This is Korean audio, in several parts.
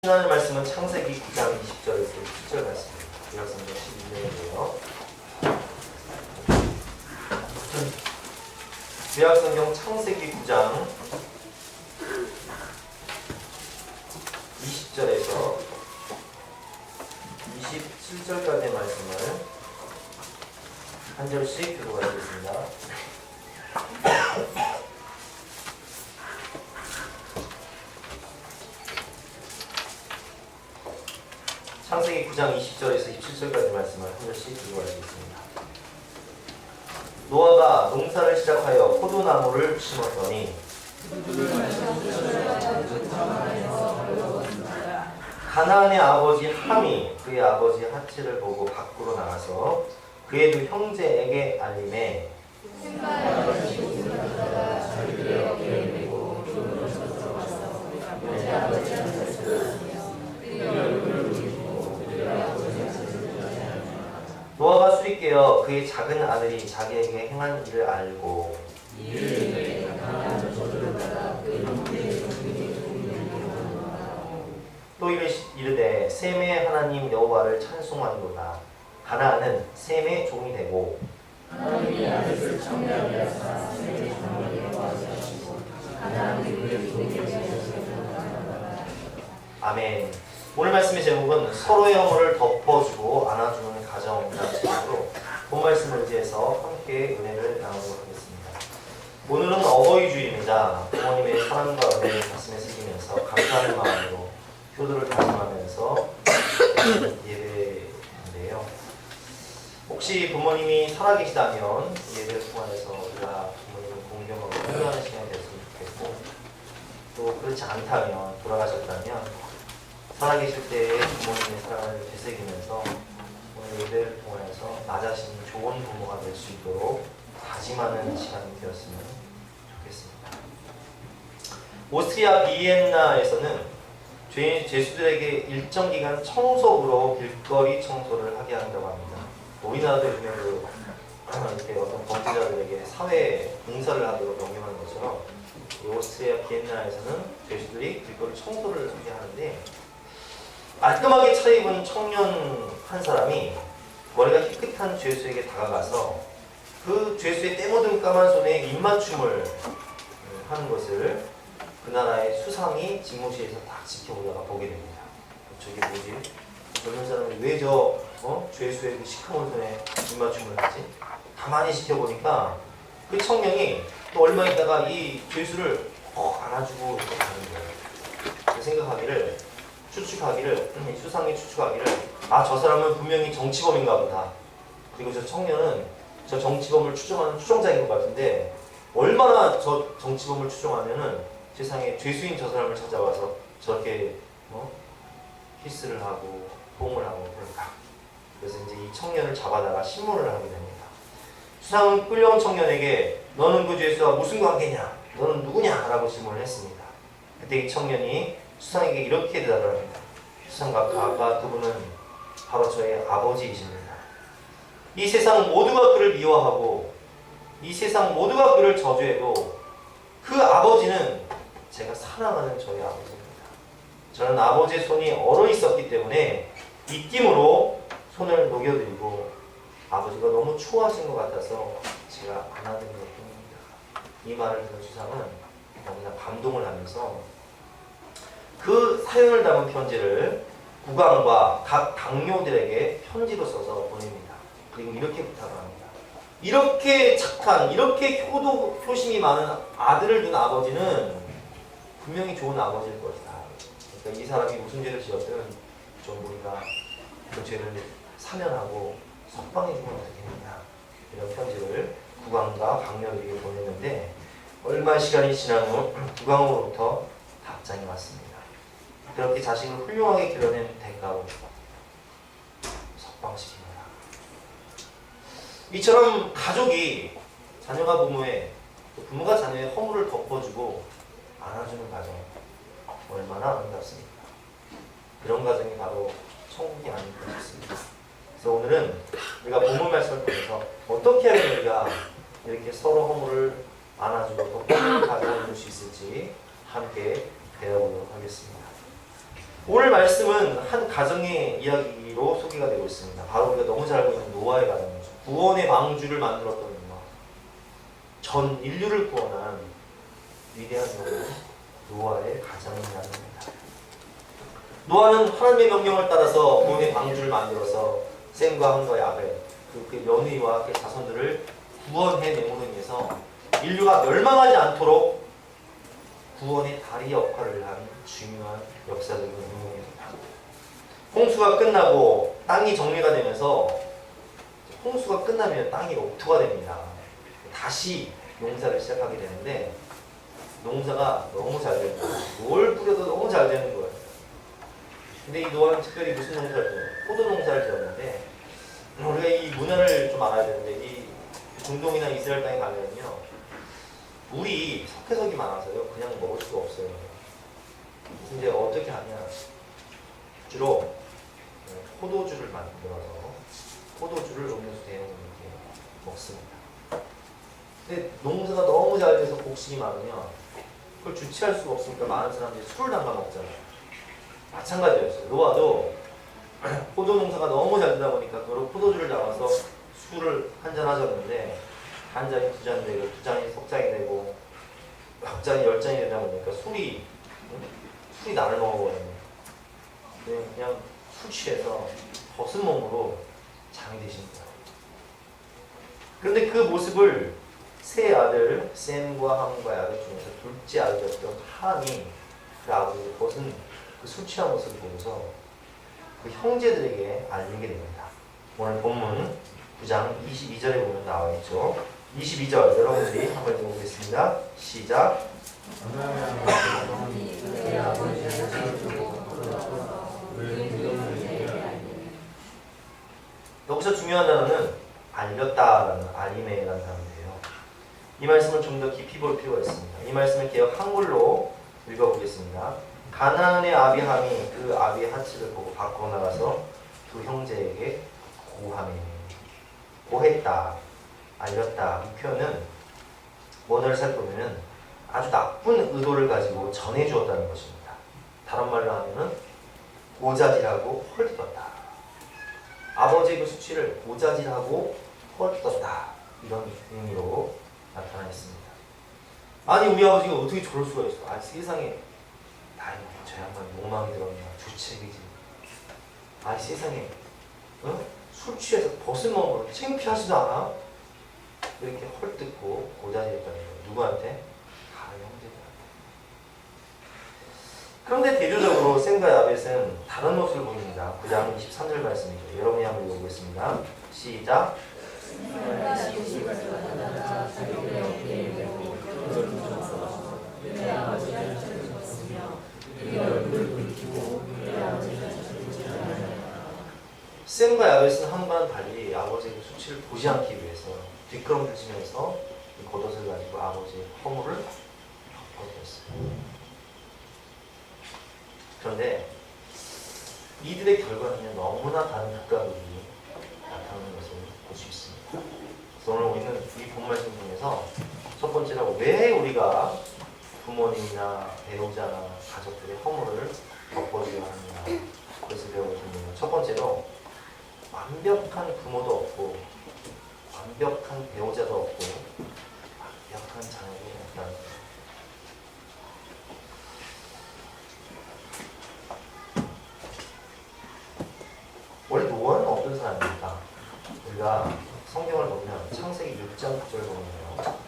하나님 말씀은 창세기 9장 20절에서 17절 말씀입니다. 구약성경 12년이고요. 구약성경 창세기 9장 20절에서 27절까지의 말씀을 한 절씩 들어가겠습니다. 창세기 9장 20절에서 27절까지 말씀을 한 절씩 들고 가겠습니다. 노아가 농사를 시작하여 포도나무를 심었더니 가나안의 아버지 함이 그의 아버지 핫을 보고 밖으로 나가서 그의 두 형제에게 알림해 노아가 술이 깨어 그의 작은 아들이 자기에게 행한 일을 알고 또 이르되 셈의 하나님 여호와를 찬송하리로다. 가나안은 셈의 종이 되고 하나님이 아들을 창대하게 하사 셈의 종을 여호와를 하시고 가나안이 그의 종이 되었으리로다. 아멘. 오늘 말씀의 제목은 서로의 허물을 덮어주고 안아주는 가정이라는 제목으로 본 말씀을 의지해서 함께 은혜를 나누도록 하겠습니다. 오늘은 어버이주일입니다. 부모님의 사랑과 은혜를 가슴에 새기면서 감사하는 마음으로 효도를 다짐하면서 예배인데요. 혹시 부모님이 살아계시다면 예배를 통해서 우리가 부모님을 공경하고 훈련하는 시간이 됐으면 좋겠고, 또 그렇지 않다면 돌아가셨다면 살아계실 때의 부모님의 사랑을 되새기면서 오늘 예배를 통해서 나 자신이 좋은 부모가 될 수 있도록 다짐하는 시간이 되었으면 좋겠습니다. 오스트리아 비엔나에서는 죄수들에게 일정 기간 청소부로 길거리 청소를 하게 한다고 합니다. 우리나라도 요즘에 이렇게 어떤 범죄자들에게 사회 봉사를 하도록 명령하는 것처럼 오스트리아 비엔나에서는 죄수들이 길거리 청소를 하게 하는데, 깔끔하게 차입은 청년 한 사람이 머리가 희끗한 죄수에게 다가가서 그 죄수의 때묻은 까만 손에 입맞춤을 하는 것을 그 나라의 수상이 집무실에서 딱 지켜보다가 보게 됩니다. 저게 뭐지? 젊은 사람이 왜 죄수의 그 시커먼 손에 입맞춤을 하지? 가만히 지켜보니까 그 청년이 또 얼마 있다가 이 죄수를 안아주고 이렇게 가는 거예요. 추측하기를 수상이 추측하기를 저 사람은 분명히 정치범인가 보다. 그리고 저 청년은 저 정치범을 추정하는 추정자인 것 같은데, 얼마나 저 정치범을 추정하면은 세상에 죄수인 저 사람을 찾아와서 저렇게 키스를 하고 포옹을 하고 그럴까. 그래서 이제 이 청년을 잡아다가 신문을 하게 됩니다. 수상은 끌려온 청년에게 너는 그 죄수와 무슨 관계냐? 너는 누구냐? 라고 질문을 했습니다. 그때 이 청년이 수상에게 이렇게 대답을 합니다. 수상각하, 그분은 바로 저의 아버지이십니다. 이 세상 모두가 그를 미워하고 이 세상 모두가 그를 저주해도 그 아버지는 제가 사랑하는 저희 아버지입니다. 저는 아버지의 손이 얼어 있었기 때문에 입김으로 손을 녹여드리고 아버지가 너무 추워하신 것 같아서 제가 안아드린 것뿐입니다. 이 말을 들은 수상은 너무나 감동을 하면서 그 사연을 담은 편지를 국왕과 각 당뇨들에게 편지로 써서 보냅니다. 그리고 이렇게 부탁을 합니다. 이렇게 착한, 이렇게 효심이 많은 아들을 둔 아버지는 분명히 좋은 아버지일 것이다. 그러니까 이 사람이 무슨 죄를 지었든 좀 우리가 그 죄를 사면하고 석방해 주면 어떻겠느냐. 이런 편지를 국왕과 강녀들에게 보냈는데, 얼마 시간이 지난 후 국왕으로부터 답장이 왔습니다. 그렇게 자식을 훌륭하게 길러낸 대가로 석방시킵니다. 이처럼 가족이 자녀가 부모의, 부모가 자녀의 허물을 덮어주고 안아주는 가정, 얼마나 아름답습니까? 그런 가정이 바로 천국이 아닐까 싶습니다. 그래서 오늘은 우리가 본문 말씀을 통해서 어떻게 하면 우리가 이렇게 서로 허물을 안아주고 덮어주는 가정을 이룰 수 있을지 함께 배워보도록 하겠습니다. 오늘 말씀은 한 가정의 이야기로 소개가 되고 있습니다. 바로 우리가 너무 잘 알고 있는 노아의 가정이죠. 구원의 방주를 만들었던 노아. 전 인류를 구원한 위대한 노아의 가정이라는 겁니다. 노아는 하나님의 명령을 따라서 구원의 방주를 만들어서 셈과 함과 야벳, 그 며느리와 그 자손들을 구원해내므로 인해서 인류가 멸망하지 않도록 구원의 다리 역할을 한 중요한 역사적인 인물입니다. 홍수가 끝나고 땅이 정리가 되면서 홍수가 끝나면 땅이 옥토가 됩니다. 다시 농사를 시작하게 되는데 농사가 너무 잘 되는 거예요. 뭘 뿌려도 너무 잘 되는 거예요. 근데 이 노아는 특별히 무슨 농사를 지어요? 포도 농사를 지었는데 우리가 이 문화를 좀 알아야 되는데 이 중동이나 이스라엘 땅에 가면요 물이 석회석이 많아서요 그냥 먹을 수가 없어요. 근데 어떻게 하냐? 주로 포도주를 만들어서 포도주를 음료수 대용으로 이렇게 먹습니다. 근데 농사가 너무 잘 돼서 곡식이 많으면 그걸 주체할 수가 없으니까 많은 사람들이 술을 담가 먹잖아요. 마찬가지였어요. 노아도 포도 농사가 너무 잘 되다 보니까 그걸 포도주를 담아서 술을 한잔 하셨는데 한 잔이 두 잔 되고 두 잔이 석 잔이 되고 석 잔이 10잔이 되다 보니까 술이 나를 먹어버리는 그냥 술 취해서 벗은 몸으로 잠이 드신 거예요. 그런데 그 모습을 세 아들 셈과 함과 야벳 중에서 둘째 아들이었던 함이 그 아버지를 벗은 그 술 취한 모습을 보면서 그 형제들에게 알리게 됩니다. 오늘 본문 9장 22절에 보면 나와 있죠. 22절 여러분들이 한번 읽어보겠습니다. 시작. 여기서 중요한 단어는 알렸다라는 알림에라는 단어인데요. 이 말씀을 좀 더 깊이 볼 필요가 있습니다. 이 말씀을 개역 한글로 읽어보겠습니다. 가나안의 아비함이 그 아비의 하치를 보고 밖으로 나가서 두 형제에게 고하매. 고했다, 알렸다. 이 표현은 원어를 살펴보면 아주 나쁜 의도를 가지고 전해주었다는 것입니다. 다른 말로 하면 고자질하고 헐뜯었다. 아버지의 그 수치를 고자질하고 헐뜯었다. 이런 의미로 나타나 있습니다. 아니 우리 아버지가 어떻게 저럴 수가 있어? 아 세상에 아이 저 양반 욕망이 들었나 주책이지. 아 세상에 술 취해서 벗은 몸으로 창피하지도 않아? 이렇게 헐뜯고 고자질했다는 거예요. 누구한테? 다른 형제들한테. 그런데 대조적으로 셈과 야벳은 다른 모습을 보입니다. 9장 23절 말씀이죠. 여러분이 한번 읽어보겠습니다. 시작. 셈과 야벳은 함과는 달리 아버지의 수치를 보지 않기 위해서 뒷걸음질 치면서 겉옷을 가지고 아버지의 허물을 덮어주었어요. 그런데 이들의 결과는 너무나 다른 극과극이 나타나는 것을 볼 수 있습니다. 그래서 오늘 우리는 이 본 말씀 중에서 첫 번째로 왜 우리가 부모님이나 배우자나 가족들의 허물을 덮어줘야 하느냐 그것을 배워줍니다. 첫 번째로 완벽한 부모도 없고 완벽한 배우자도 없고 완벽한 자녀도 없다는 거예요. 원래 노아는 어떤 사람입니까? 우리가 성경을 보면 창세기 6장 9절 보면요.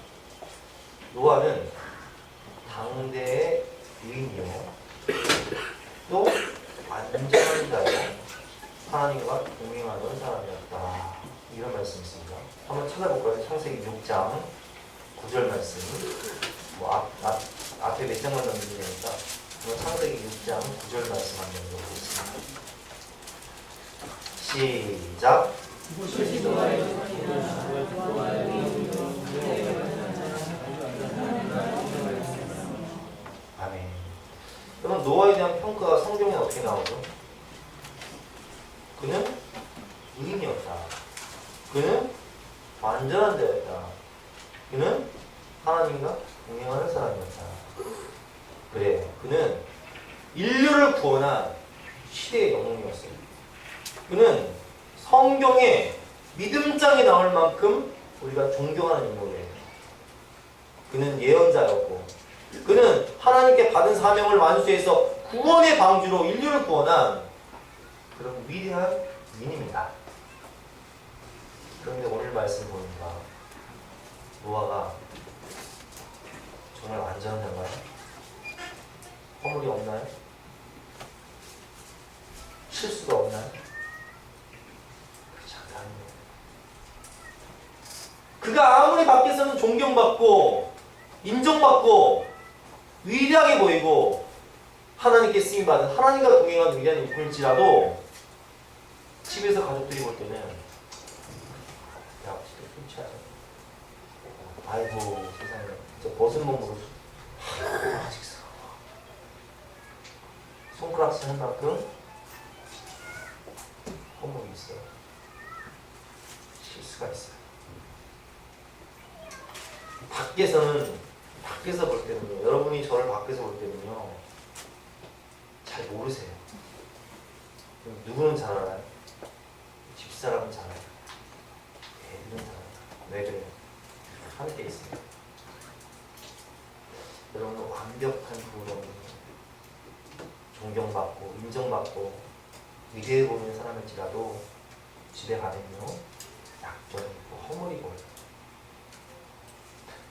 노아는 당대의 유인이요 또 완전한 자요 하나님과 동행하는 사람이었다. 이런 말씀이 있습니다. 한번 찾아볼까요? 창세기 6장 9절 말씀. 앞에 몇 장만 넘기면 되니까 창세기 6장 9절 말씀 한번 읽어보겠습니다. 시작. 아멘. 그럼 노아에 대한 평가가 성경에 어떻게 나오죠? 그는 의인이었다. 그는 완전한 자였다. 그는 하나님과 동행하는 사람이었다. 그래, 그는 인류를 구원한 시대의 영웅이었어요. 그는 성경에 믿음장에 나올 만큼 우리가 존경하는 인물이에요. 그는 예언자였고 그는 하나님께 받은 사명을 완수해서 구원의 방주로 인류를 구원한 그런 위대한 인입니다. 그런데 오늘 말씀 보니까 노아가 정말 안전한가요? 허물이 없나요? 실수가 없나요? 그렇지 않아요. 그가 아무리 밖에서는 존경받고 인정받고 위대하게 보이고 하나님께 쓰임받은 하나님과 동행하는 위대한 인물일지라도 집에서 가족들이 볼 때는 야, 진짜 술 취하자. 아이고 세상에 저 벗은 몸으로 아직 손가락질 한 만큼 허물이 있어요. 실수가 있어요. 밖에서 볼 때는요, 여러분이 저를 밖에서 볼 때는요 잘 모르세요. 누구는 잘 알아요? 집사람은 잘 알아요. 애들은 잘 알아요. 왜 그래요? 함께 있습니다. 여러분은 완벽한 부모님, 존경받고 인정받고 위대해 보이는 사람일지라도 집에 가면요 약점이 있고 허물이 보여요.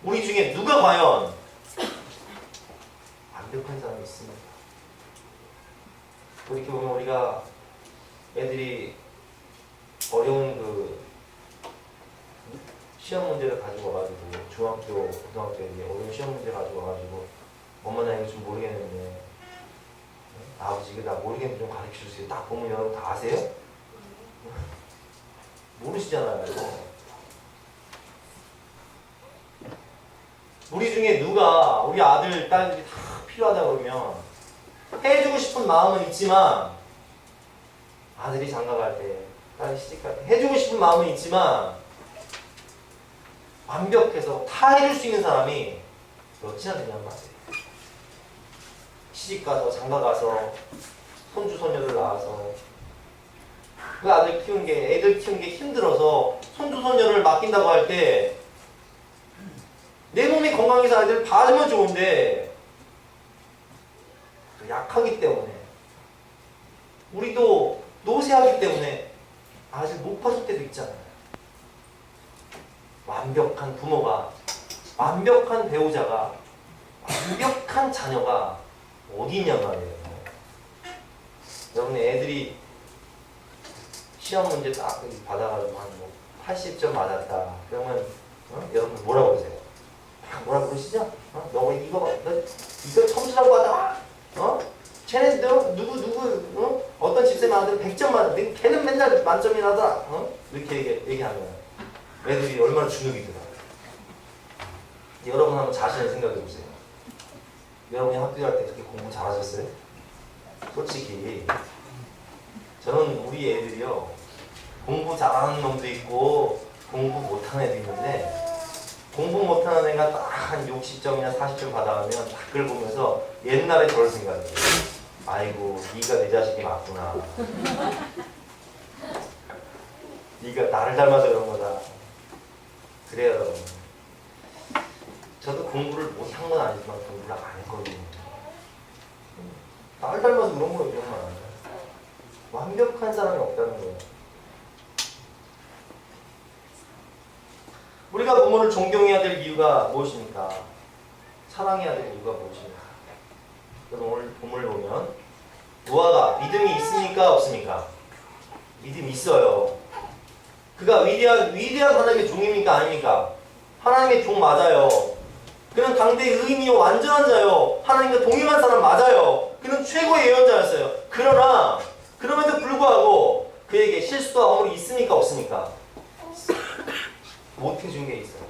우리 중에 누가 과연 완벽한 사람이 있습니까? 이렇게 보면 우리가 애들이 어려운 그 시험 문제를 가지고 와가지고 중학교, 고등학교에 어려운 시험 문제 가지고 와가지고 엄마 나 이거 좀 모르겠는데 아버지 이거 나 모르겠는데 좀 가르쳐주세요. 딱 보면 여러분 다 아세요? 모르시잖아요. 이거. 우리 중에 누가 우리 아들, 딸들이 다 필요하다 그러면 해주고 싶은 마음은 있지만 아들이 장가갈 때, 딸이 시집갈 때 해주고 싶은 마음은 있지만 완벽해서 다 해줄 수 있는 사람이 몇이나 되냐는 말이에요. 시집가서 장가가서 손주 손녀를 낳아서 그 아들 키우는 게 애들 키우는 게 힘들어서 손주 손녀를 맡긴다고 할 때 내 몸이 건강해서 아이들 봐주면 좋은데 약하기 때문에 우리도 노쇠하기 때문에 아직 못 봐줄 때도 있잖아요. 완벽한 부모가, 완벽한 배우자가, 완벽한 자녀가 어디 있냔 말이에요. 여러분 애들이 시험 문제 딱 받아가지고 한 80점 맞았다. 그러면 여러분 뭐라고 그러세요? 뭐라고 그러시죠? 너 이거 점수라고 하다. 쟤네 누구 어떤 집사님 아들 100점 맞았는데 걔는 맨날 만점이라더라. 이렇게 얘기하면 애들이 얼마나 주눅이 들어요. 여러분 한번 자신을 생각해 보세요. 여러분이 학교 갈 때 그렇게 공부 잘하셨어요? 솔직히 저는 우리 애들이요 공부 잘하는 놈도 있고 공부 못하는 애도 있는데 공부 못하는 애가 딱 한 60점이나 40점 받아가면 댓글 보면서 옛날에 저를 생각해요. 아이고 네가 내 자식이 맞구나. 네가 나를 닮아서 그런 거다. 그래요 여러분. 저도 공부를 못한 건 아니지만 공부를 안 했거든요. 나를 닮아서 그런 거예요 정말. 완벽한 사람이 없다는 거예요. 우리가 부모를 존경해야 될 이유가 무엇입니까? 사랑해야 될 이유가 무엇입니까? 여러분 오늘 본문을 보면 노아가 믿음이 있습니까? 없습니까? 믿음이 있어요. 그가 위대한 하나님의 종입니까? 아닙니까? 하나님의 종 맞아요. 그는 당대의 의인이요 완전한 자요. 하나님과 동행한 사람 맞아요. 그는 최고의 예언자였어요. 그러나 그럼에도 불구하고 그에게 실수와 허물이 있습니까? 없습니까? 못해준 게 있어요.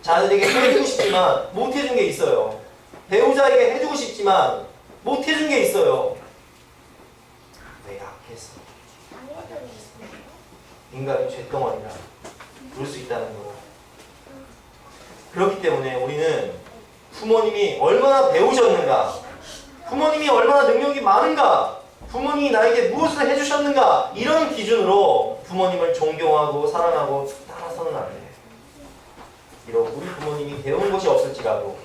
자녀에게 해주고 싶지만 못해준 게 있어요. 배우자에게 해주고 싶지만 못해준 게 있어요. 왜 약해서? 인간이 쇳덩어리라 그럴 수 있다는 거. 그렇기 때문에 우리는 부모님이 얼마나 배우셨는가, 부모님이 얼마나 능력이 많은가, 부모님이 나에게 무엇을 해주셨는가? 이런 기준으로 부모님을 존경하고 사랑하고 따라서는 안 돼. 비록 우리 부모님이 배운 것이 없을지라도,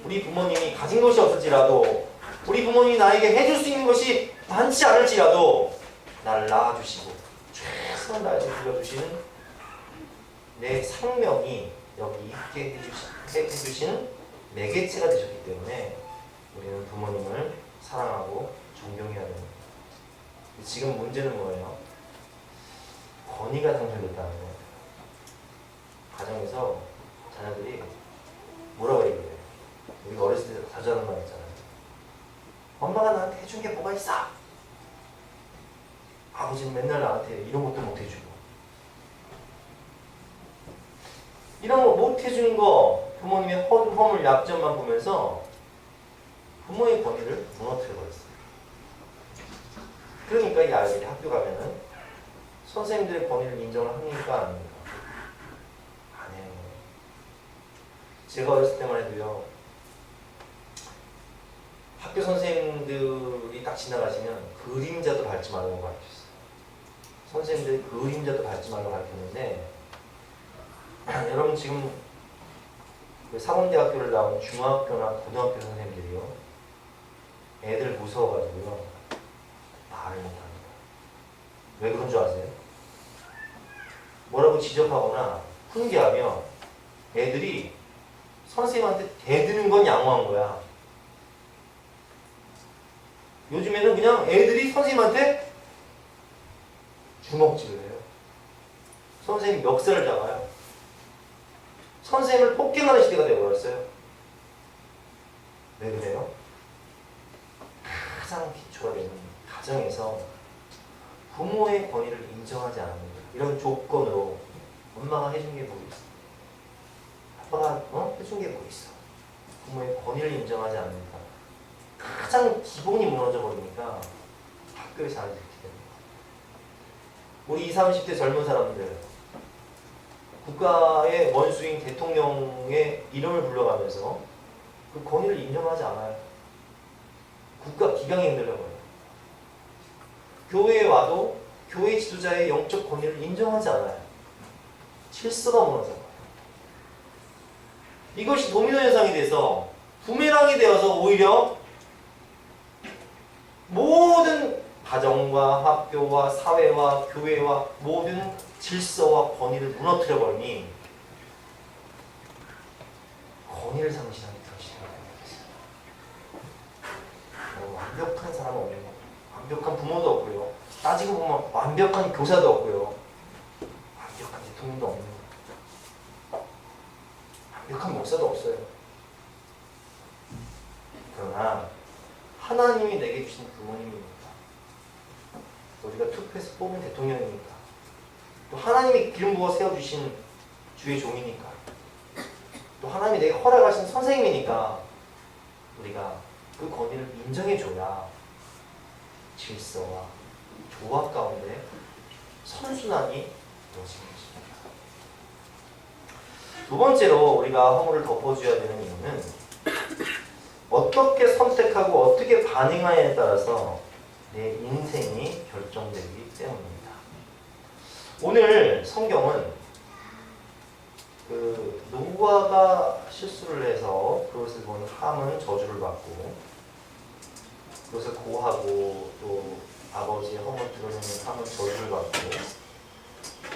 우리 부모님이 가진 것이 없을지라도, 우리 부모님이 나에게 해줄 수 있는 것이 많지 않을지라도 나를 낳아주시고 최선을 다해서 불러주시는 내 생명이 여기 있게 해주신 매개체가 되셨기 때문에 우리는 부모님을 사랑하고 존경해야 됩니다. 지금 문제는 뭐예요? 권위가 상실됐다는 거예요. 가정에서 자녀들이 뭐라고 얘기해요? 우리가 어렸을 때 자주 하는 말 있잖아요. 엄마가 나한테 해준 게 뭐가 있어? 아버지는 맨날 나한테 이런 것도 못 해주고, 이런 거 못 해주는 거, 부모님의 허물, 약점만 보면서 부모의 권위를 무너뜨려 버렸어요. 그러니까 이 아이들이 학교 가면은 선생님들의 권위를 인정을 합니까? 안 합니까? 안 해요. 제가 어렸을 때만 해도요, 학교 선생님들이 딱 지나가시면 그림자도 밟지 말라고 가르쳤어요. 선생님들이 그림자도 밟지 말라고 가르쳤는데, 여러분 지금 사범대학교를 나온 중학교나 고등학교 선생님들이요, 애들 무서워가지고요 말을 못합니다. 왜 그런 줄 아세요? 뭐라고 지적하거나 훈계하면 애들이 선생님한테 대드는 건 양호한 거야. 요즘에는 그냥 애들이 선생님한테 주먹질을 해요. 선생님 멱살을 잡아요. 선생님을 폭행하는 시대가 되어버렸어요. 왜 그래요? 가장 기초가 되는 가정에서 부모의 권위를 인정하지 않는 이런 조건으로 엄마가 해준 게 뭐 있어? 아빠가 해준 게 뭐 있어? 부모의 권위를 인정하지 않는다. 가장 기본이 무너져 버리니까 학교에서 아이들이 이렇게 됩니다. 우리 20, 30대 젊은 사람들, 국가의 원수인 대통령의 이름을 불러가면서 그 권위를 인정하지 않아요. 국가 기강이 흔들려버려요. 교회에 와도 교회 지도자의 영적 권위를 인정하지 않아요. 질서가 무너져요. 이것이 도미노 현상이 돼서 부메랑이 되어서 오히려 모든 가정과 학교와 사회와 교회와 모든 질서와 권위를 무너뜨려 버리니 권위를 상실하는 그런 시대가 되어버렸어요. 완벽한 사람은 없는 거예요. 완벽한 부모도 없고요. 따지고 보면 완벽한 교사도 없고요. 완벽한 대통령도 없는 거예요. 완벽한 목사도 없어요. 그러나 하나님이 내게 주신 부모님입니까? 우리가 투표해서 뽑은 대통령이니까, 또 하나님이 기름 부어 세워주신 주의 종이니까, 또 하나님이 내게 허락하신 선생님이니까 우리가 그 권위를 인정해줘야 질서와 조화 가운데 선순환이 이루어지는 것입니다. 두 번째로 우리가 허물을 덮어줘야 되는 이유는 어떻게 선택하고 어떻게 반응하냐에 따라서 내 인생이 결정되기 때문입니다. 오늘 성경은 노아가 실수를 해서 그것을 본 함은 저주를 받고, 그것을 고하고 또 아버지의 허물 드러내는 함은 저주를 받고,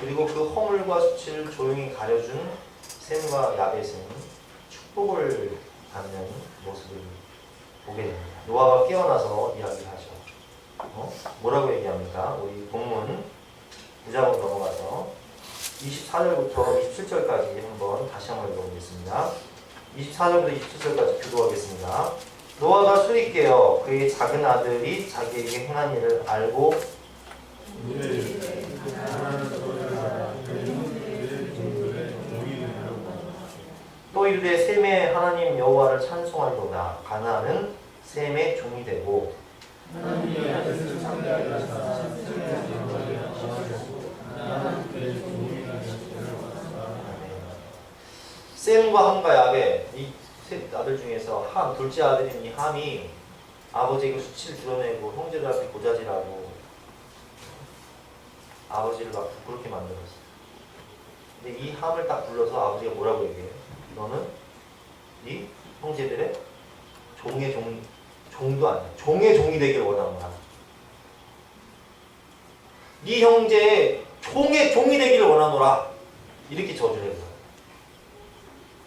그리고 그 허물과 수치를 조용히 가려준 셈과 야벳은 축복을 받는 모습을 보게 됩니다. 노아가 깨어나서 이야기하죠. 뭐라고 얘기합니까? 우리 본문 9장으로 넘어가서 24절부터 27절까지 다시 한번 읽어보겠습니다. 24절부터 27절까지 교도하겠습니다. 노아가 술이 깨어 그의 작은 아들이 자기에게 행한 일을 알고 또 이르되 셈의 하나님 여호와를 찬송하리로다. 가나안은 셈의 종이 되고 셈과 함과 야벳, 이 셋 아들 중에서 둘째 아들인 이 함이 아버지가 수치를 드러내고 형제들한테 고자질하고 아버지를 막 부끄럽게 만들었어요. 근데 이 함을 딱 불러서 아버지가 뭐라고 얘기해요? 너는 네 형제들의 종도 아니야. 종의 종이 되기를 원하노라. 네 형제의 종의 종이 되기를 원하노라. 이렇게 저주를 했어요.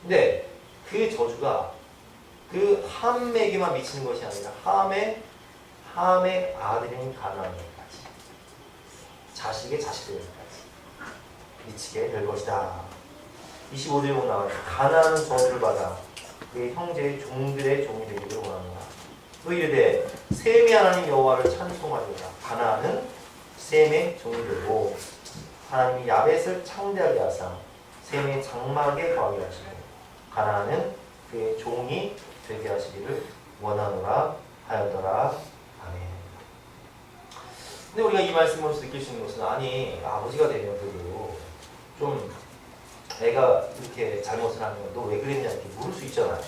근데 그 저주가 그 함에게만 미치는 것이 아니라 함의 아들인 가나안에까지, 자식의 자식들에게까지 미치게 될 것이다. 25절에 보면 나와요. 가나안은 저주를 받아 그의 형제의 종들의 종이 되기를 원하노라. 또 이르되 셈이 하나님 여호와를 찬송하리라. 가나안은 셈의 종이 되고 하나님이 야벳을 창대하게 하사 셈의 장막에 거하게 하시고 가나안은 그의 종이 되게 하시기를 원하노라 하였더라. 아멘. 근데 우리가 이 말씀으로서 느낄 수 있는 것은, 아니 아버지가 되면 그래도 좀 애가 이렇게 잘못을 하면 너 왜 그랬냐 이렇게 물을 수 있잖아요.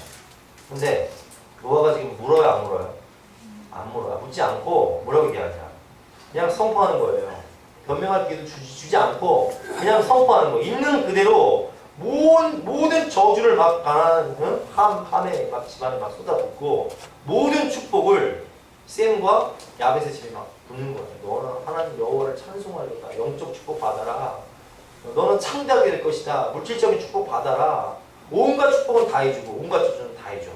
근데 노아가 지금 물어요 안 물어요? 안 물어요. 묻지 않고 뭐라고 얘기하냐, 그냥 선포하는 거예요. 변명할 기회도 주지 않고 그냥 선포하는 거. 있는 그대로 모든 저주를 막 가나안 함에 막 집안에 막 쏟아붓고 모든 축복을 셈과 야벳의 집에 막 붓는 거예요. 너는 하나님 여호와를 찬송하려다. 영적 축복 받아라. 너는 창대하게 될 것이다. 물질적인 축복 받아라. 온갖 축복은 다 해주고 온갖 저주는 다 해줘.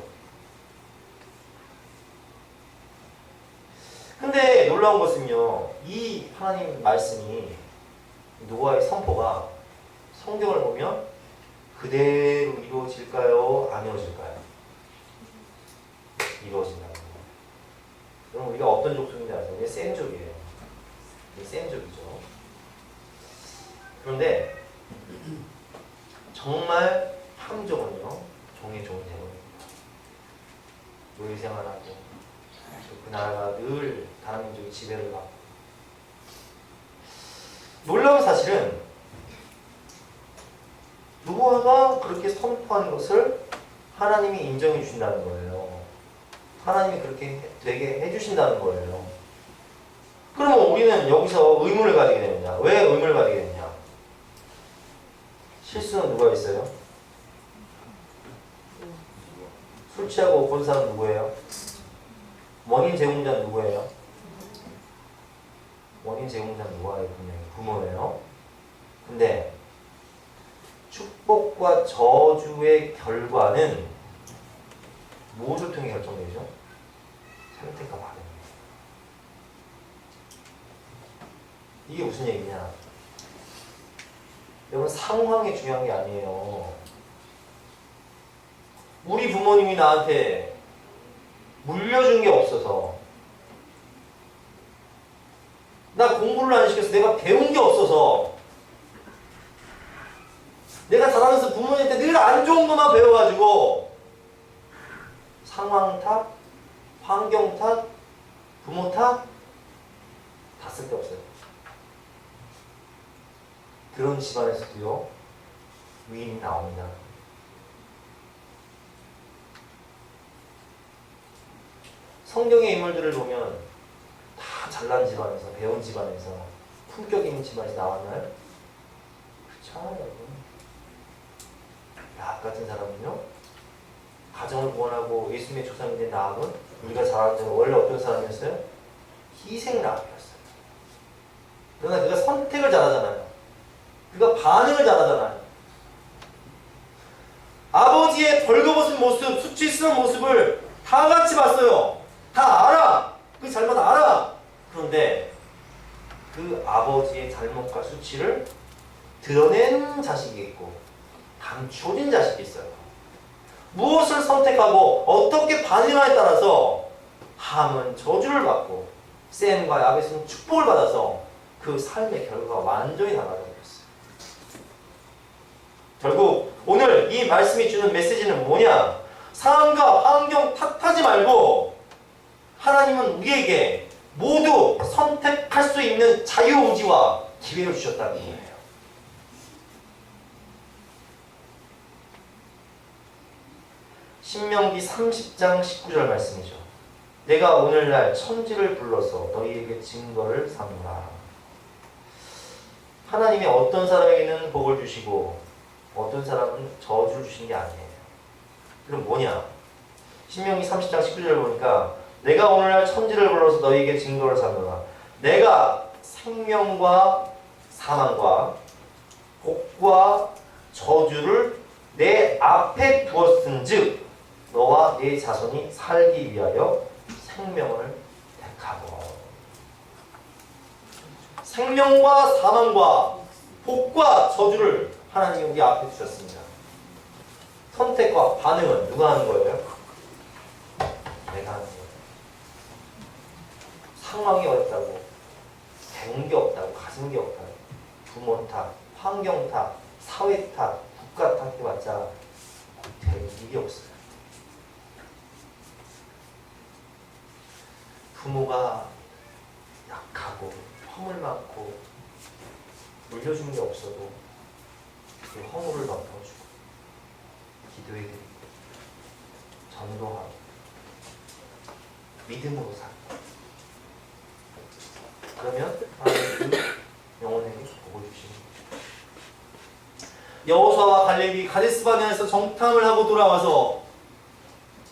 근데 놀라운 것은요, 이 하나님 말씀이, 노아의 선포가 성경을 보면 그대로 이루어질까요? 안 이루어질까요? 이루어진다는 거예요. 그럼 우리가 어떤 족속인지 아세요? 이게 셈족이에요. 이게 셈족이죠. 그런데 정말 함족은요, 종의 종이 되는 겁니다. 노예 생활하고 그 나라가 늘 다른 민족의 지배를 받고. 놀라운 사실은 노아가 그렇게 선포한 것을 하나님이 인정해 주신다는 거예요. 하나님이 그렇게 되게 해주신다는 거예요. 그러면 우리는 여기서 의문을 가지게 되느냐? 왜 의문을 가지게 되느냐? 실수는 누가 있어요? 술 취하고 본 사람 누구예요? 원인 제공자는 누구예요? 원인 제공자는 노아의 부모예요. 근데 축복과 저주의 결과는 무엇을 통해 결정되죠? 선택과 반응이에요. 이게 무슨 얘기냐? 여러분, 상황이 중요한 게 아니에요. 우리 부모님이 나한테 물려준 게 없어서, 나 공부를 안 시켜서 내가 배운 게 없어서, 내가 자라면서 부모님한테 늘 안 좋은 것만 배워가지고 상황 탓, 환경 탓, 부모 탓 다 쓸데없어요. 그런 집안에서도요, 위인이 나옵니다. 성경의 인물들을 보면 다 잘난 집안에서, 배운 집안에서, 품격 있는 집안에서 나왔나요? 그렇지 않아요, 여러분. 야합 같은 사람은요, 가정을 구원하고 예수님의 조상이 된 나합은 우리가 잘 아는 원래 어떤 사람이었어요? 희생 나합이었어요. 그러나 그가 선택을 잘하잖아요. 그가 반응을 잘하잖아요. 아버지의 벌거벗은 모습, 수치스러운 모습을 다 같이 봤어요. 다 알아. 그 잘못 알아. 그런데 그 아버지의 잘못과 수치를 드러낸 자식이 있고 감추어진 자식이 있어요. 무엇을 선택하고 어떻게 반응하에 따라서 함은 저주를 받고 셈과 야벳은 축복을 받아서 그 삶의 결과가 완전히 달라졌어요. 결국 오늘 이 말씀이 주는 메시지는 뭐냐? 상황과 환경 탓하지 말고 하나님은 우리에게 모두 선택할 수 있는 자유의지와 기회를 주셨다는 거예요. 신명기 30장 19절 말씀이죠. 내가 오늘날 천지를 불러서 너희에게 증거를 삼노라. 하나님이 어떤 사람에게는 복을 주시고 어떤 사람은 저주를 주신 게 아니에요. 그럼 뭐냐? 신명기 30장 19절을 보니까 내가 오늘날 천지를 불러서 너희에게 증거를 삼노라. 내가 생명과 사망과 복과 저주를 내 앞에 두었은즉 너와 네 자손이 살기 위하여 생명을 택하고. 생명과 사망과 복과 저주를 하나님이 우리 앞에 두셨습니다. 선택과 반응은 누가 하는 거예요? 내가 하는 거예요. 상황이 어렵다고, 배운 게 없다고, 가진 게 없다고, 부모 탓, 환경 탓, 사회 탓, 국가 탓 해봤자 될 일이 없어요. 부모가 약하고 허물 많고 물려준 게 없어도 그 허물을 덮어주고 기도해드리고 전도하고 믿음으로 살고 그러면 하나님 그 영혼에게 복을 주시는 거죠. 여호수아와 갈렙이 가데스바네아에서 정탐을 하고 돌아와서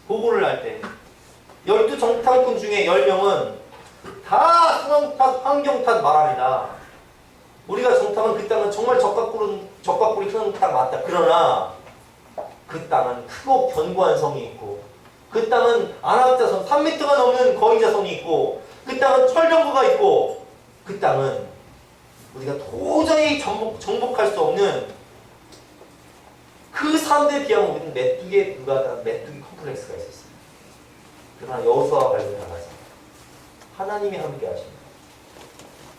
보고를 할 때 12정탐꾼 중에 10명은 다 상황 탓, 환경 탓 말합니다. 우리가 정탐은 그 땅은 정말 적각꿀이 흐르는 땅 맞다. 그러나 그 땅은 크고 견고한 성이 있고 그 땅은 안압자손 3m가 넘는 거인자손이 있고 그 땅은 철병거가 있고 그 땅은 우리가 도저히 정복할 수 없는 그 사람들에 비하면 우리는 메뚜기에 불과한 메뚜기 컴플렉스가 있었어요. 그러나 여호수아와 갈렙이 나가서 하나님이 함께 하십니다.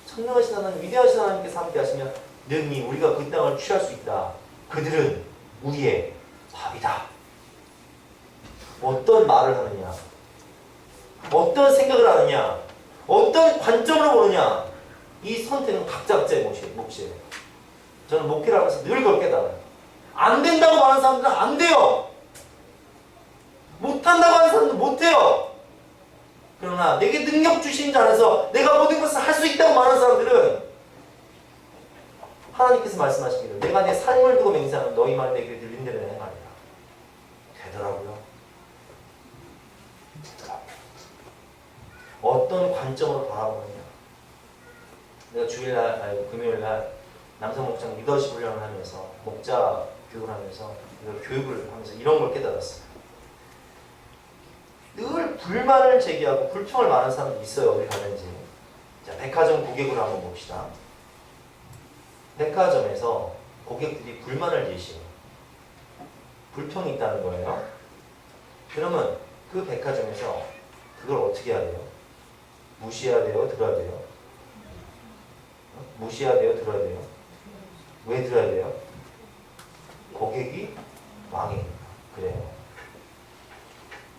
천능하신 하나님, 위대하신 하나님께서 함께 하시면 능히 우리가 그 땅을 취할 수 있다. 그들은 우리의 밥이다. 어떤 말을 하느냐, 어떤 생각을 하느냐, 어떤 관점으로 보느냐, 이 선택은 각자의 몫이에요. 저는 목회를 하면서 늘 그걸 깨달아요. 안 된다고 말하는 사람들은 안 돼요. 못한다고 하는 사람들은 못해요. 그러나 내게 능력 주신 자 안에서 내가 모든 것을 할 수 있다고 말하는 사람들은 하나님께서 말씀하시기를 내가 내 삶을 두고 맹세하는 너희 말이 내게 들린 대로 행하리라. 되더라고요. 어떤 관점으로 바라보느냐. 내가 주일날, 금요일날 남성 목장 리더십 훈련을 하면서 목자 교육을 하면서 교육을 하면서 이런 걸 깨달았어요. 늘 불만을 제기하고 불평을 말하는 사람도 있어요. 어디 가든지. 자, 백화점 고객으로 한번 봅시다. 백화점에서 고객들이 불만을 제시해요. 불평이 있다는 거예요. 그러면 그 백화점에서 그걸 어떻게 해야 돼요? 무시해야 돼요? 들어야 돼요? 무시해야 돼요? 들어야 돼요? 왜 들어야 돼요? 고객이 왕이니까. 그래요.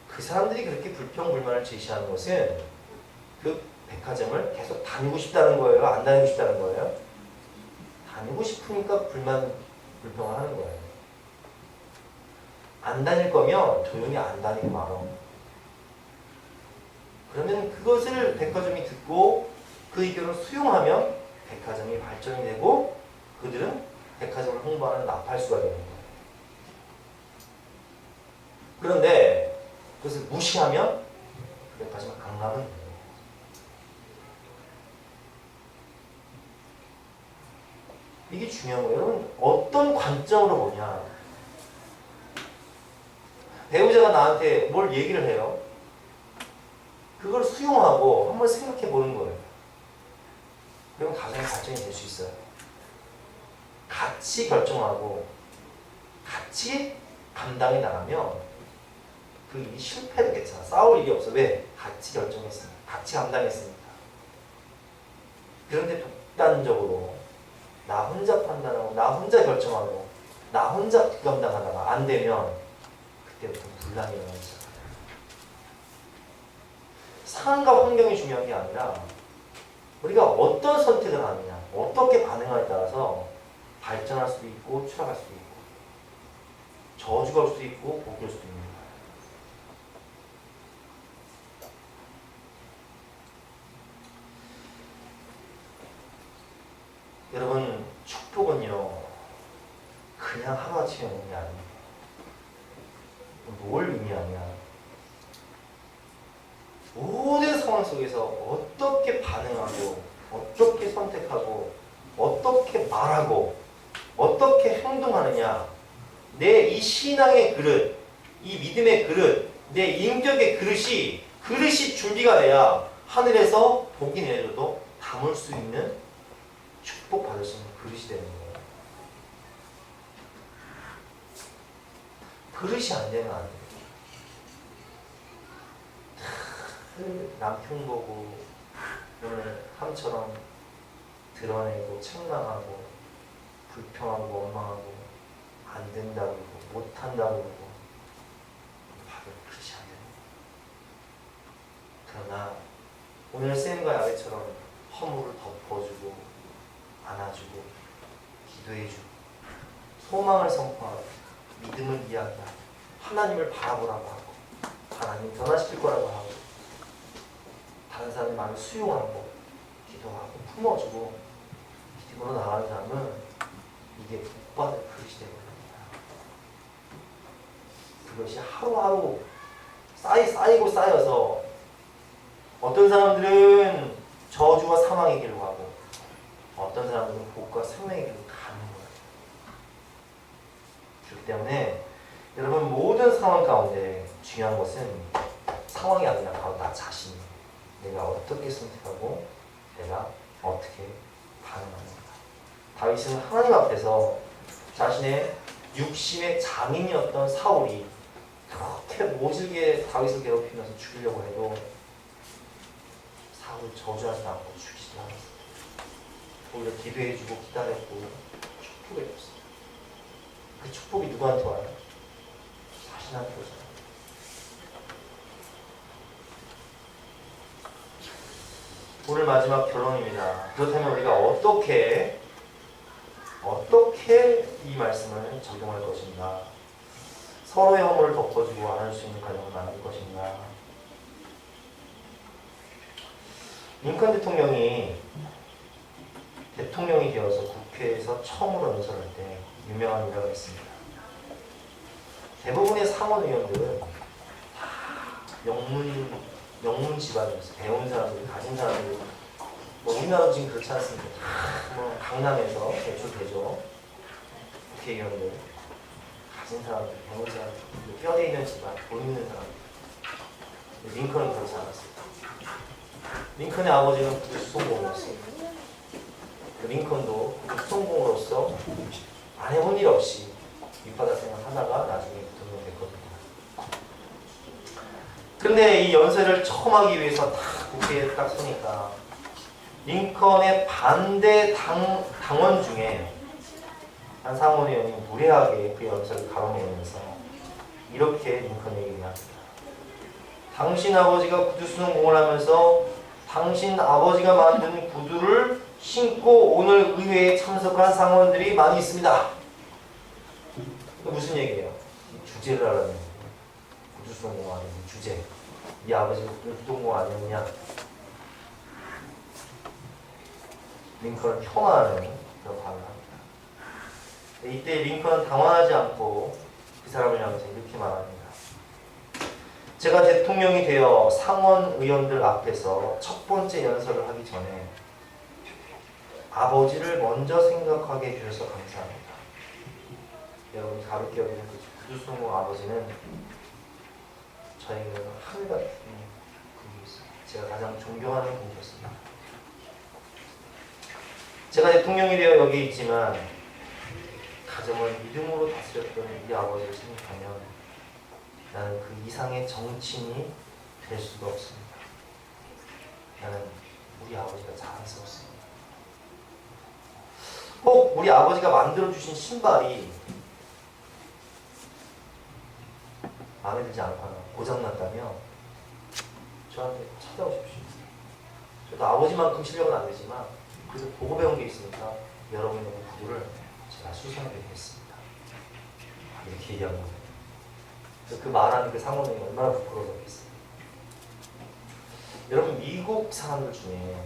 그 사람들이 그렇게 불평불만을 제시하는 것은 그 백화점을 계속 다니고 싶다는 거예요? 안 다니고 싶다는 거예요? 다니고 싶으니까 불평을 하는 거예요. 안 다닐 거면 조용히 안 다니고 말어. 그러면 그것을 백화점이 듣고 그 의견을 수용하면 백화점이 발전이 되고 그들은 백화점을 홍보하는 나팔수가 되는 거예요. 그런데 그것을 무시하면 그 백화점은 안 가면 돼요. 이게 중요한 거예요. 여러분 어떤 관점으로 보냐. 배우자가 나한테 뭘 얘기를 해요. 그걸 수용하고 한번 생각해 보는 거예요. 그러면 가정의 발전이 될 수 있어요. 같이 결정하고 같이 감당해 나가면 그 일이 실패도 괜찮아. 싸울 일이 없어. 왜? 같이 결정했으니까. 같이 감당했으니까. 그런데 독단적으로 나 혼자 판단하고 나 혼자 결정하고 나 혼자 뒷감당하다가 안 되면 그때부터 분란이 일어나기 시작해요. 상황과 환경이 중요한 게 아니라 우리가 어떤 선택을 하느냐, 어떻게 반응하에 따라서 발전할 수도 있고 추락할 수도 있고 저주가 올 수도 있고 복이 올 수도 있는 여러분 축복은요 그냥 하루아침에 오는 게 아니에요. 뭘 의미하냐, 모든 상황 속에서 어떻게 반응하고 어떻게 선택하고 어떻게 말하고 어떻게 행동하느냐, 내 이 신앙의 그릇, 이 믿음의 그릇, 내 인격의 그릇이 준비가 돼야 하늘에서 복이 내려도 담을 수 있는, 축복받을 수 있는 그릇이 되는 거예요. 그릇이 안 되면 안 돼요. 남편 보고 오늘 함처럼 드러내고 책망하고 불평하고 원망하고 안 된다고 그러고 못한다고 그러고 바로 그릇이 안 되는 거예요. 그러나 오늘 쌤과 야외처럼 허물을 덮어주고 안아주고 기도해주고 소망을 선포하고 믿음을 이야기하고 하나님을 바라보라고 하고 하나님 변화시킬 거라고 하고 다른 사람의 마음을 수용하고 기도하고 품어주고 기도로 나가는 사람은 이게 복받을 그릇이 되거든요. 그것이 하루하루 쌓이고 쌓여서 어떤 사람들은 저주와 사망의 길로 가고 어떤 사람들은 복과 생명의 길로 가는 거예요. 그렇기 때문에 여러분 모든 상황 가운데 중요한 것은 상황이 아니라 바로 나 자신이에요. 내가 어떻게 선택하고 내가 어떻게 반응하는가. 다윗은 하나님 앞에서 자신의 육신의 장인이었던 사울이 그렇게 모질게 다윗을 괴롭히면서 죽이려고 해도 사울을 저주하지 않고 죽이지 않았어요. 오히려 기도해주고 기다렸고 축복해줬어요. 그 축복이 누구한테 와요? 자신한테 오잖아요. 오늘 마지막 결론입니다. 그렇다면 우리가 어떻게 이 말씀을 적용할 것인가? 서로의 허물을 덮어주고 안을 수 있는 가정을 만들 것인가? 링컨 대통령이 되어서 국회에서 처음으로 연설할 때 유명한 일화가 있습니다. 대부분의 상원 의원들은 다 영문 집안이었어요. 배운 사람들, 가진 사람들. 뭐 우리나라도 지금 그렇지 않습니까? 뭐 강남에서 대출되죠. 국회의원들, 가진 사람들, 배운 사람들, 뼈대 있는 집안, 돈 있는 사람들. 링컨은 그렇지 않았어요. 링컨의 아버지는 국수성공이었어요. 링컨도 국수성공으로서 안 해본 일 없이 밑바닥 생활하다가 나중에 대통령이 됐거든요. 근데 이 연설을 처음 하기 위해서 딱 국회에 딱 서니까 링컨의 반대 당원 중에 한 상원 의원이 무례하게 그 연설을 가로내면서 이렇게 링컨에게 얘기합니다. 당신 아버지가 구두 수성공을 하면서 당신 아버지가 만든 구두를 신고 오늘 의회에 참석한 상원들이 많이 있습니다. 무슨 얘기예요? 주제를 알아내는 거예요. 구두 수성공하는 주제. 네 아버지가 구두수성공 아니었냐? 링컨을 폄하하는 그런 발언을 합니다. 이때 링컨은 당황하지 않고 그 사람을 향해서 이렇게 말합니다. 제가 대통령이 되어 상원 의원들 앞에서 첫 번째 연설을 하기 전에 아버지를 먼저 생각하게 해주셔서 감사합니다. 여러분 가볍게 여기는 그 구두수성공 아버지는 저에게는 하늘 같은 분이었어요. 제가 가장 존경하는 분이었습니다. 제가 대통령이 되어 여기 있지만 가정을 믿음으로 다스렸던 우리 아버지를 생각하면 나는 그 이상의 정치인이 될 수가 없습니다. 나는 우리 아버지가 자랑스럽습니다. 꼭 우리 아버지가 만들어주신 신발이 마음에 들지 않거나 고장났다면 저한테 찾아오십시오. 저도 아버지만큼 실력은 안 되지만 그래서 보고 배운 게 있으니까 여러분의 구두를 제가 수선해드리겠습니다. 이렇게 얘기한 거예요. 그 말하는 그 상원이 얼마나 부끄러웠겠어요. 여러분 미국 사람들 중에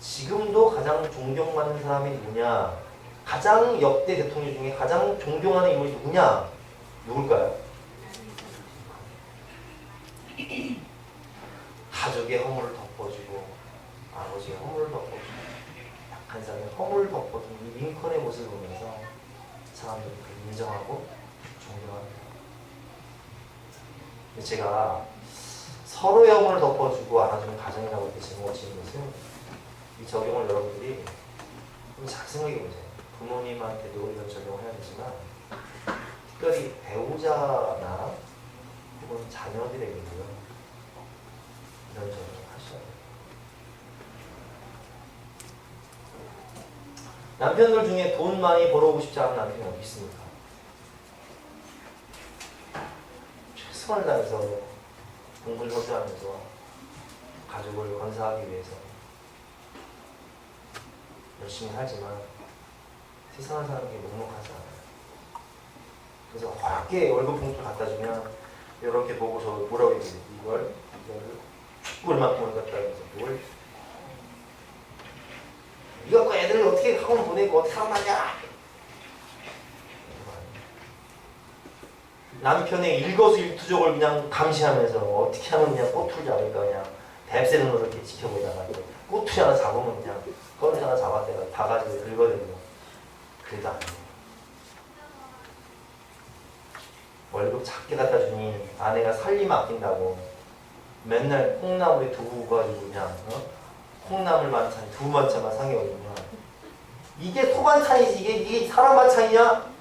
지금도 가장 존경받는 사람이 누구냐? 가장 역대 대통령 중에 가장 존경하는 인물이 누구냐? 누굴까요? 가족의 허물을 덮어주고 아버지의 허물을 덮어주고 약한 사람의 허물을 덮어준 이 링컨의 모습을 보면서 사람들이 그를 인정하고 존경합니다. 제가 서로의 허물을 덮어주고 안아주는 가정이라고 이렇게 제목을 지은 것은 이 적용을 여러분들이 좀 잘 생각해 보세요. 부모님한테도 이런 적용을 해야 되지만 특별히 배우자나 혹은 자녀들에게도요 이런 적용을 하셔야 돼요. 남편들 중에 돈 많이 벌어오고 싶지 않은 남편이 어디 있습니까? 최선을 다해서 공부를 허술하면서 가족을 건사하기 위해서 열심히 하지만 세상을 사는 게 넉넉하지 않아요. 그래서 어렵게 월급 봉투를 갖다 주면 이렇게 보고서 뭐라고 얘기해요? 이거를 얼마큼을 갖다 해서 뭘 이거 갖고 애들을 어떻게 학원 보내고 어떻게 하면 하냐? 남편의 일거수일투족을 그냥 감시하면서 어떻게 하면 그냥 꼬투리 잡을까 그냥 뱁새는 이렇게 지켜보다가 꼬투리 하나 잡으면 그냥 꺼내서 하나 잡았다가 다 가지고 긁어대고 그래도 안 돼요. 월급 작게 갖다 주니 아내가 살림 아낀다고 맨날 콩나물에 두부 가지고 그냥 콩나물 반찬 두부 반찬만 상해 오면 이게 소반찬이지 이게 사람 반찬이냐?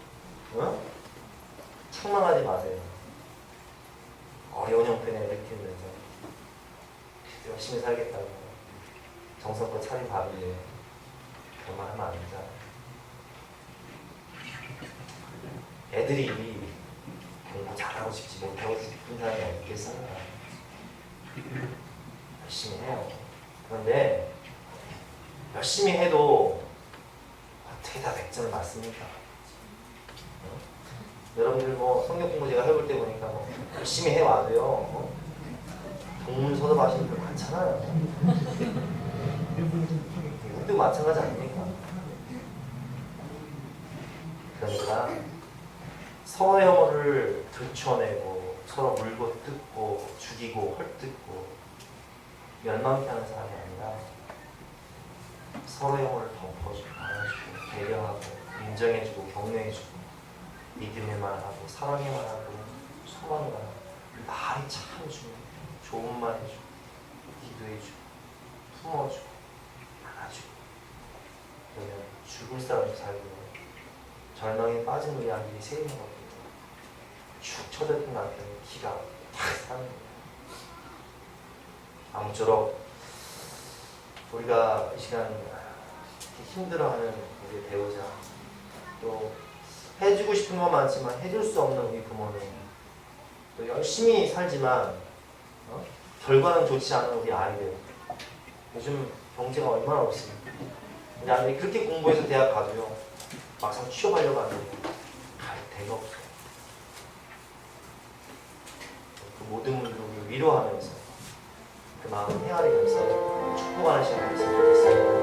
책망하지 마세요. 어려운 형편에 애를 키우면서 열심히 살겠다고 정성껏 차린 밥인데 그런 말 하면 안 되잖아. 애들이 공부 잘하고 싶지 못하고 싶은 사람이 어디 있겠어요. 열심히 해요. 그런데 열심히 해도 어떻게 다 100점을 맞습니까? 여러분들 뭐 성경 공부 제가 해볼 때 보니까 뭐 열심히 해와도요 동문서답 하시는 분 많잖아요. 우리도 마찬가지 아닙니까? 그러니까 서로의 허물을 들춰내고 서로 물고 뜯고 죽이고 헐뜯고 멸망케 하는 사람이 아니라 서로의 허물을 덮어주고 안아주고 배려하고 인정해주고 격려해주고 믿음의 말하고 사랑의 말하고 소망의 말하고 말이 참 중요해요. 좋은 말 해주고 기도해주고 품어주고 안아주고 그러면 죽을 사람도 살고 절망에 빠진 우리 아들이 새는 거거든요. 축 처졌던 남편이 기가 탁 사는 거예요. 아무쪼록 우리가 이 시간 힘들어하는 우리 배우자 또 해주고 싶은 건 많지만 해줄 수 없는 우리 부모님 또 열심히 살지만 결과는 좋지 않은 우리 아이들 요즘 경제가 얼마나 없습니까? 우리 아들이 그렇게 공부해서 대학 가도요 막상 취업하려고 하는데 갈 데가 없어요. 그 모든 분들을 위로하면서 그 마음을 헤아리면서 축복하는 시간이 있으면 좋겠습니다.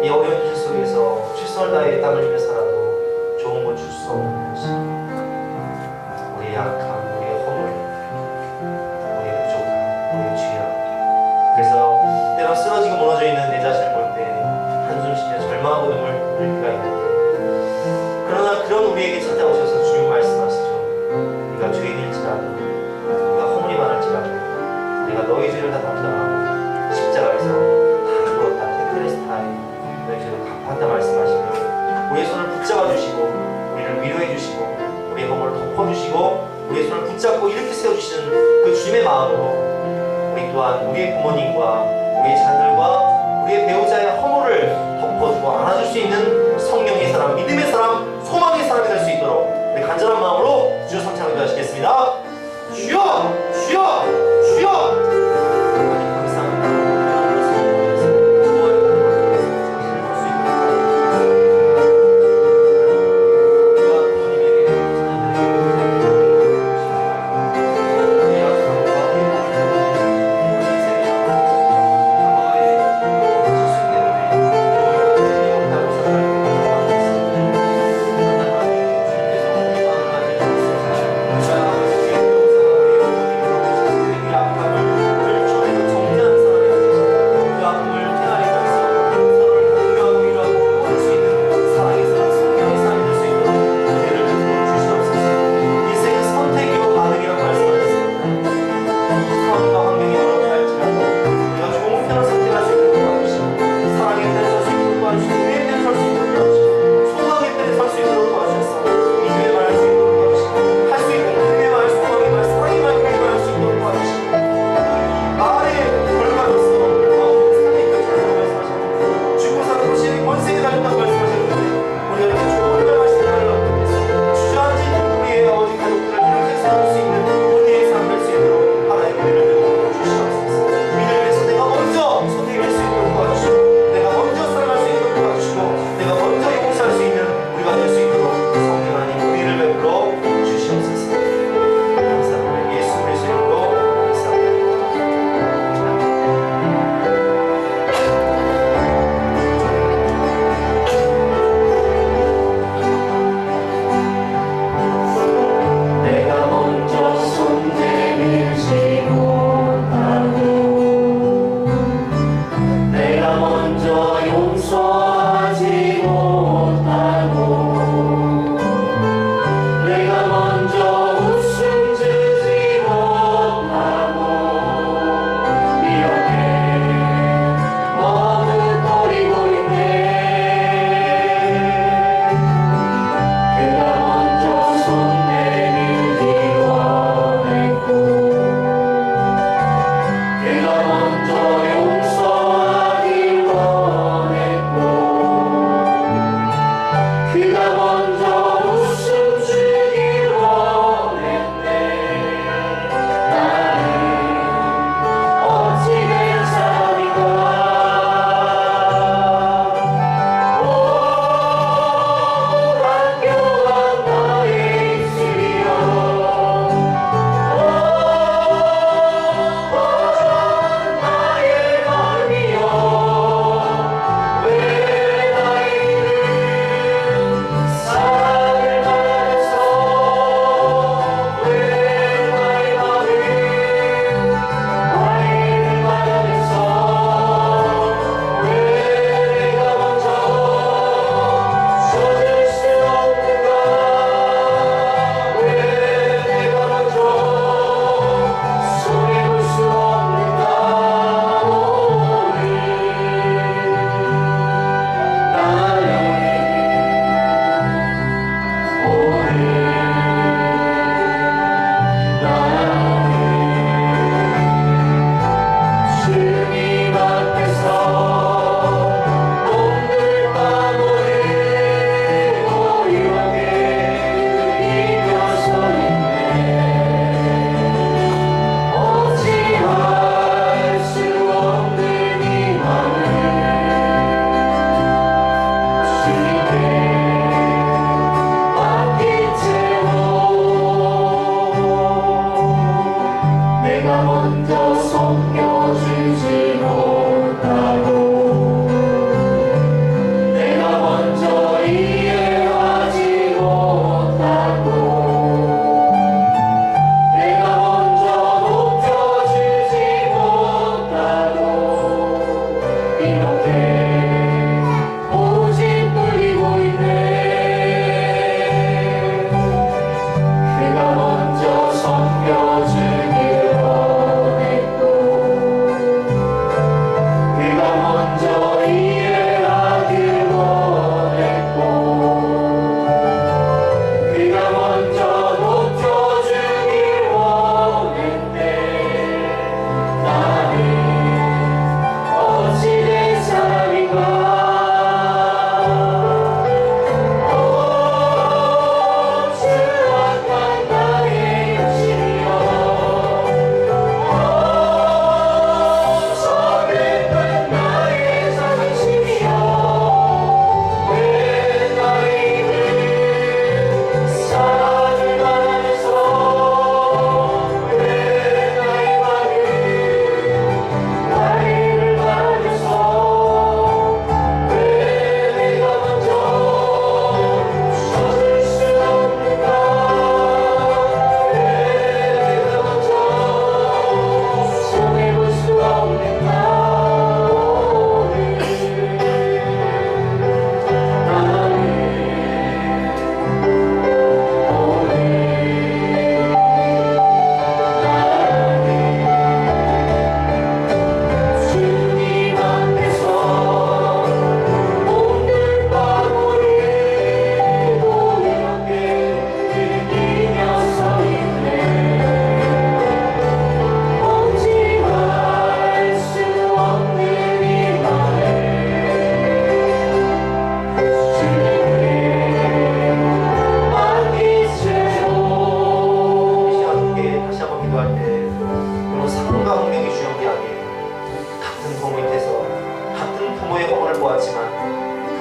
이 어려운 현실 속에서 최선을 다해 땀 흘리며 살아도 좋은 걸 줄 수 없는 현실, 우리의 약함, 우리의 허물, 우리의 부족함, 우리의 죄악. 그래서 때로 쓰러지고 무너져 있는 내 자신을 볼 때 한숨 쉬며 절망하고 눈물 흘릴 때가 있는데, 그러나 그런 우리에게 찾아오셔서 주님 말씀하시죠. 네가 죄인일지라도, 네가 허물이 많을지라도 내가 너희 죄를 다 담당하고 십자가에서 다 이루었다, 테텔레스타이 너희 죄를 갚았다 말씀하시며 우리의 손을 붙잡아 주시고 우리를 위로해 주시고 우리의 허물을 덮어주시고 우리의 손을 붙잡고 이렇게 세워주시는 그 주님의 마음으로 우리 또한 우리의 부모님과 우리의 자녀들과 우리의 배우자의 허물을 덮어주고 안아줄 수 있는 성령의 사람, 믿음의 사람, 소망의 사람이 될 수 있도록 우리 간절한 마음으로 주여 성찬을 기도하시겠습니다. 주여! 주여! 주여!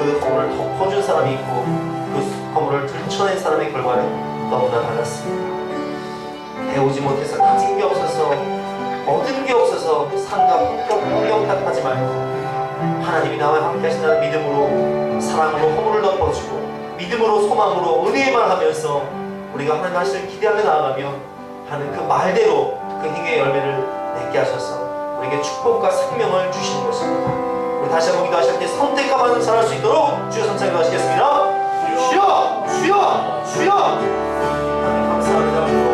그 허물을 덮어준 사람이 있고 그 허물을 들춰낸 사람의 결과는 너무나 달랐습니다. 배우지 못해서 가진 게 없어서 얻은 게 없어서 상과 환경 탓하지 말고 하나님이 나와 함께 하신다는 믿음으로 사랑으로 허물을 덮어주고 믿음으로 소망으로 은혜만 하면서 우리가 하나님 하시는 기대하며 나아가며 하는 그 말대로 그 행위의 열매를 맺게 하셔서 우리에게 축복과 생명을 주시는 것입니다. 우리 다시 한번 기도하실 때 선택감을 잘할 수 있도록 주여 선창 기도하시겠습니다. 주여! 주여! 주여! 하나님 감사합니다.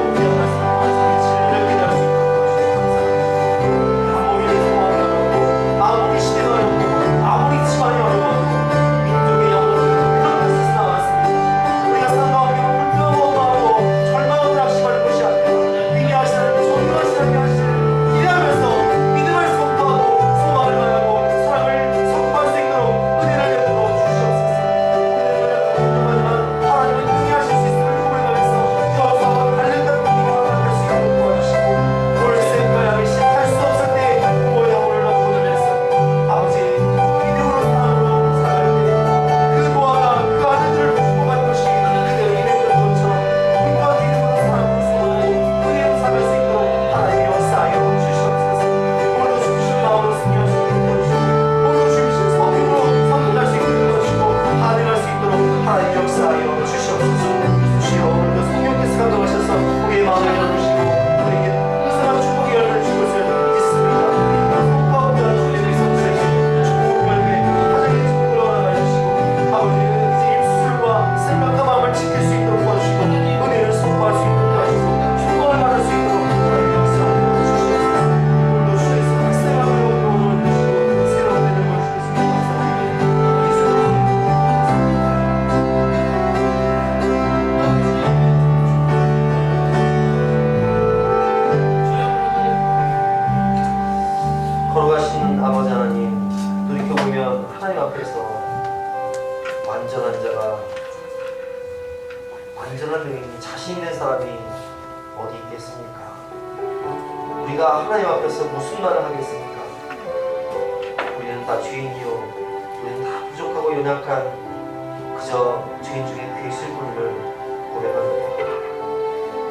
걸어가신 아버지 하나님, 돌이켜보면 하나님 앞에서 완전한 자가, 완전한 능력이 자신 있는 사람이 어디 있겠습니까? 우리가 하나님 앞에서 무슨 말을 하겠습니까? 우리는 다 죄인이요, 우리는 다 부족하고 연약한 그저 죄인 중에 괴수일 뿐을 고백합니다.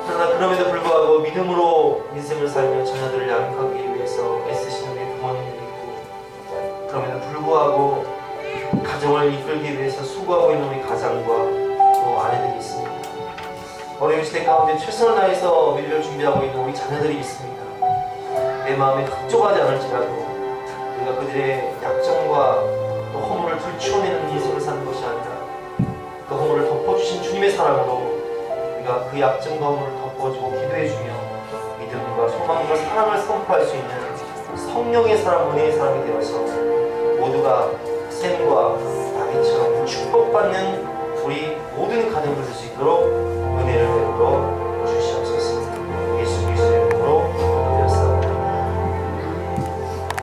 그러나 그럼에도 불구하고 믿음으로 인생을 살며 자녀들을 양육하기 위해서 애쓰시는 우리 부모님이 있고, 그럼에도 불구하고 가정을 이끌기 위해서 수고하고 있는 우리 가장과 또 아내들이 있습니다. 어려운 시대 가운데 최선을 다해서 미래를 준비하고 있는 우리 자녀들이 있습니다. 내 마음에 흡족하지 않을지라도 우리가 그들의 약점과 또 허물을 들추어내는 인생을 사는 것이 아니라 그 허물을 덮어주신 주님의 사랑으로 우리가 그 약점과 허물을 덮어주고 기도해주며 믿음과 소망과 사랑을 선포할 수 있는 성령의 사람, 은혜의 사람이 되어서 모두가 샘과 다윗처럼 축복받는 우리 모든 가정을 될 수 있도록 은혜를 베풀어